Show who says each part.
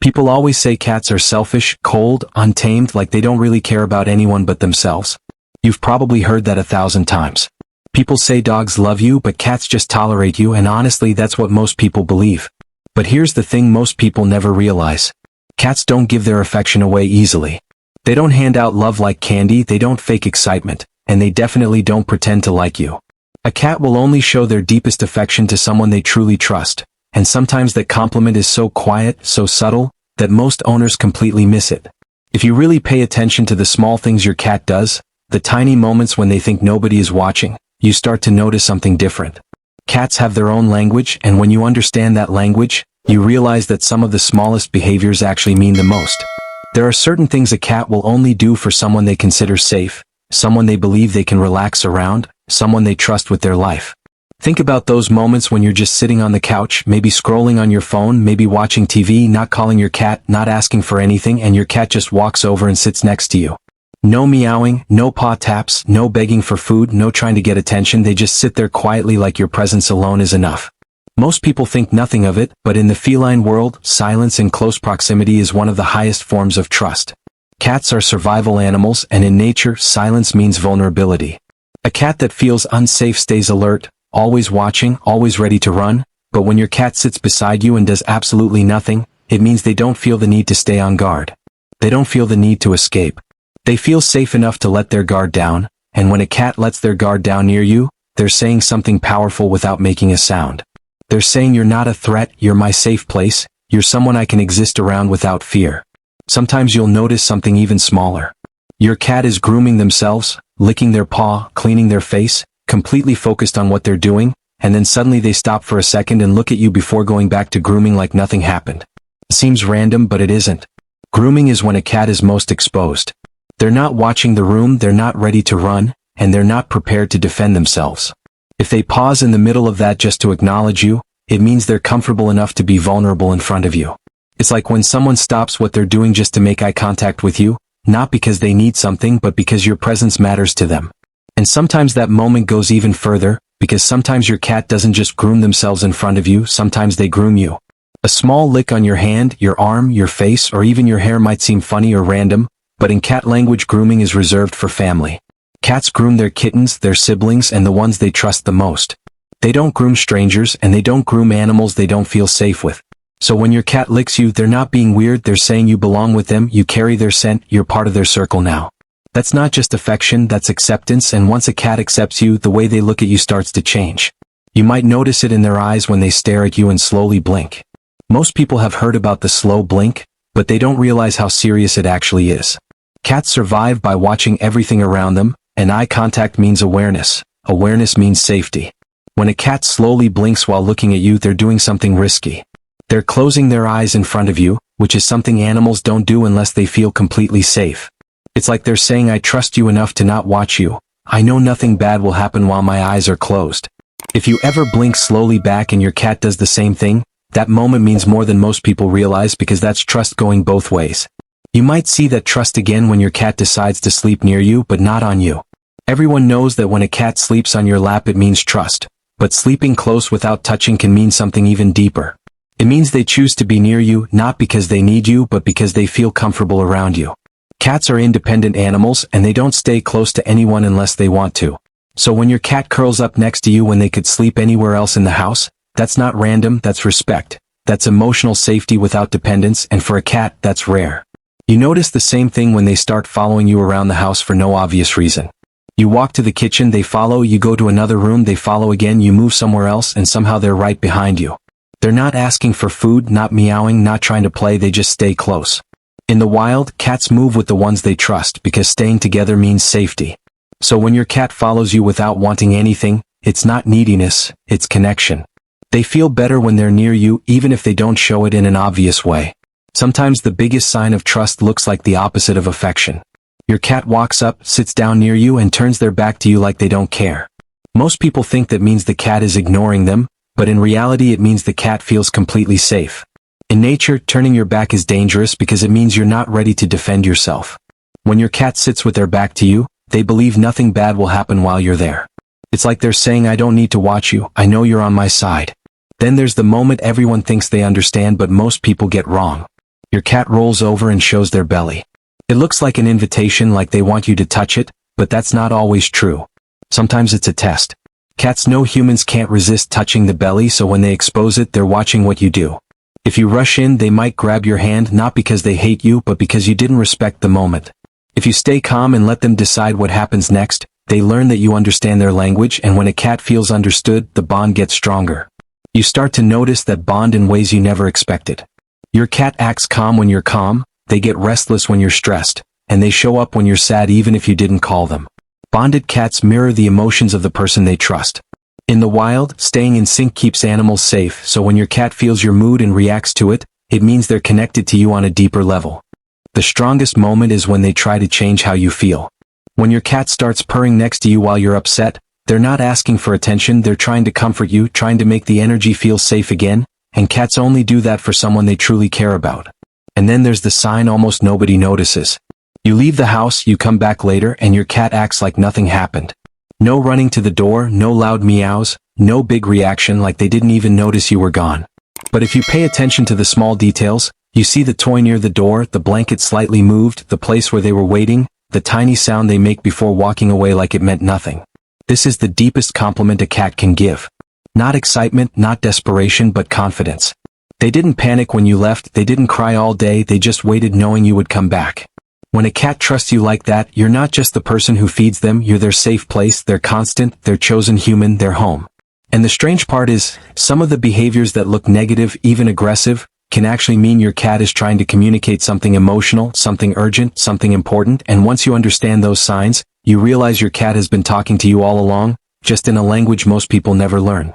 Speaker 1: People always say cats are selfish, cold, untamed, like they don't really care about anyone but themselves. You've probably heard that 1,000 times. People say dogs love you, but cats just tolerate you, and honestly that's what most people believe. But here's the thing most people never realize. Cats don't give their affection away easily. They don't hand out love like candy, they don't fake excitement, and they definitely don't pretend to like you. A cat will only show their deepest affection to someone they truly trust, and sometimes that compliment is so quiet, so subtle, that most owners completely miss it. If you really pay attention to the small things your cat does, the tiny moments when they think nobody is watching, you start to notice something different. Cats have their own language, and when you understand that language, you realize that some of the smallest behaviors actually mean the most. There are certain things a cat will only do for someone they consider safe, someone they believe they can relax around, someone they trust with their life. Think about those moments when you're just sitting on the couch, maybe scrolling on your phone, maybe watching TV, not calling your cat, not asking for anything, and your cat just walks over and sits next to you. No meowing, no paw taps, no begging for food, no trying to get attention, they just sit there quietly like your presence alone is enough. Most people think nothing of it, but in the feline world, silence in close proximity is one of the highest forms of trust. Cats are survival animals, and in nature, silence means vulnerability. A cat that feels unsafe stays alert, always watching, always ready to run, but when your cat sits beside you and does absolutely nothing, it means they don't feel the need to stay on guard. They don't feel the need to escape. They feel safe enough to let their guard down, and when a cat lets their guard down near you, they're saying something powerful without making a sound. They're saying you're not a threat, you're my safe place, you're someone I can exist around without fear. Sometimes you'll notice something even smaller. Your cat is grooming themselves, licking their paw, cleaning their face, completely focused on what they're doing, and then suddenly they stop for a second and look at you before going back to grooming like nothing happened. It seems random, but it isn't. Grooming is when a cat is most exposed. They're not watching the room, they're not ready to run, and they're not prepared to defend themselves. If they pause in the middle of that just to acknowledge you, it means they're comfortable enough to be vulnerable in front of you. It's like when someone stops what they're doing just to make eye contact with you, not because they need something but because your presence matters to them. And sometimes that moment goes even further, because sometimes your cat doesn't just groom themselves in front of you, sometimes they groom you. A small lick on your hand, your arm, your face, or even your hair might seem funny or random, but in cat language grooming is reserved for family. Cats groom their kittens, their siblings, and the ones they trust the most. They don't groom strangers, and they don't groom animals they don't feel safe with. So when your cat licks you, they're not being weird, they're saying you belong with them, you carry their scent, you're part of their circle now. That's not just affection, that's acceptance, and once a cat accepts you, the way they look at you starts to change. You might notice it in their eyes when they stare at you and slowly blink. Most people have heard about the slow blink, but they don't realize how serious it actually is. Cats survive by watching everything around them, and eye contact means awareness. Awareness means safety. When a cat slowly blinks while looking at you, they're doing something risky. They're closing their eyes in front of you, which is something animals don't do unless they feel completely safe. It's like they're saying, I trust you enough to not watch you. I know nothing bad will happen while my eyes are closed. If you ever blink slowly back and your cat does the same thing, that moment means more than most people realize, because that's trust going both ways. You might see that trust again when your cat decides to sleep near you, but not on you. Everyone knows that when a cat sleeps on your lap it means trust, but sleeping close without touching can mean something even deeper. It means they choose to be near you, not because they need you, but because they feel comfortable around you. Cats are independent animals, and they don't stay close to anyone unless they want to. So when your cat curls up next to you when they could sleep anywhere else in the house, that's not random, that's respect. That's emotional safety without dependence, and for a cat, that's rare. You notice the same thing when they start following you around the house for no obvious reason. You walk to the kitchen, they follow, you go to another room, they follow again, you move somewhere else, and somehow they're right behind you. They're not asking for food, not meowing, not trying to play, they just stay close. In the wild, cats move with the ones they trust because staying together means safety. So when your cat follows you without wanting anything, it's not neediness, it's connection. They feel better when they're near you, even if they don't show it in an obvious way. Sometimes the biggest sign of trust looks like the opposite of affection. Your cat walks up, sits down near you, and turns their back to you like they don't care. Most people think that means the cat is ignoring them, but in reality it means the cat feels completely safe. In nature, turning your back is dangerous because it means you're not ready to defend yourself. When your cat sits with their back to you, they believe nothing bad will happen while you're there. It's like they're saying, I don't need to watch you, I know you're on my side. Then there's the moment everyone thinks they understand but most people get wrong. Your cat rolls over and shows their belly. It looks like an invitation, like they want you to touch it, but that's not always true. Sometimes it's a test. Cats know humans can't resist touching the belly, so when they expose it, they're watching what you do. If you rush in, they might grab your hand, not because they hate you, but because you didn't respect the moment. If you stay calm and let them decide what happens next, they learn that you understand their language, and when a cat feels understood, the bond gets stronger. You start to notice that bond in ways you never expected. Your cat acts calm when you're calm, they get restless when you're stressed, and they show up when you're sad even if you didn't call them. Bonded cats mirror the emotions of the person they trust. In the wild, staying in sync keeps animals safe, so when your cat feels your mood and reacts to it, it means they're connected to you on a deeper level. The strongest moment is when they try to change how you feel. When your cat starts purring next to you while you're upset, they're not asking for attention, they're trying to comfort you, trying to make the energy feel safe again, and cats only do that for someone they truly care about. And then there's the sign almost nobody notices. You leave the house, you come back later, and your cat acts like nothing happened. No running to the door, no loud meows, no big reaction, like they didn't even notice you were gone. But if you pay attention to the small details, you see the toy near the door, the blanket slightly moved, the place where they were waiting, the tiny sound they make before walking away like it meant nothing. This is the deepest compliment a cat can give. Not excitement, not desperation, but confidence. They didn't panic when you left, they didn't cry all day, they just waited knowing you would come back. When a cat trusts you like that, you're not just the person who feeds them, you're their safe place, their constant, their chosen human, their home. And the strange part is, some of the behaviors that look negative, even aggressive, can actually mean your cat is trying to communicate something emotional, something urgent, something important, and once you understand those signs, you realize your cat has been talking to you all along, just in a language most people never learn.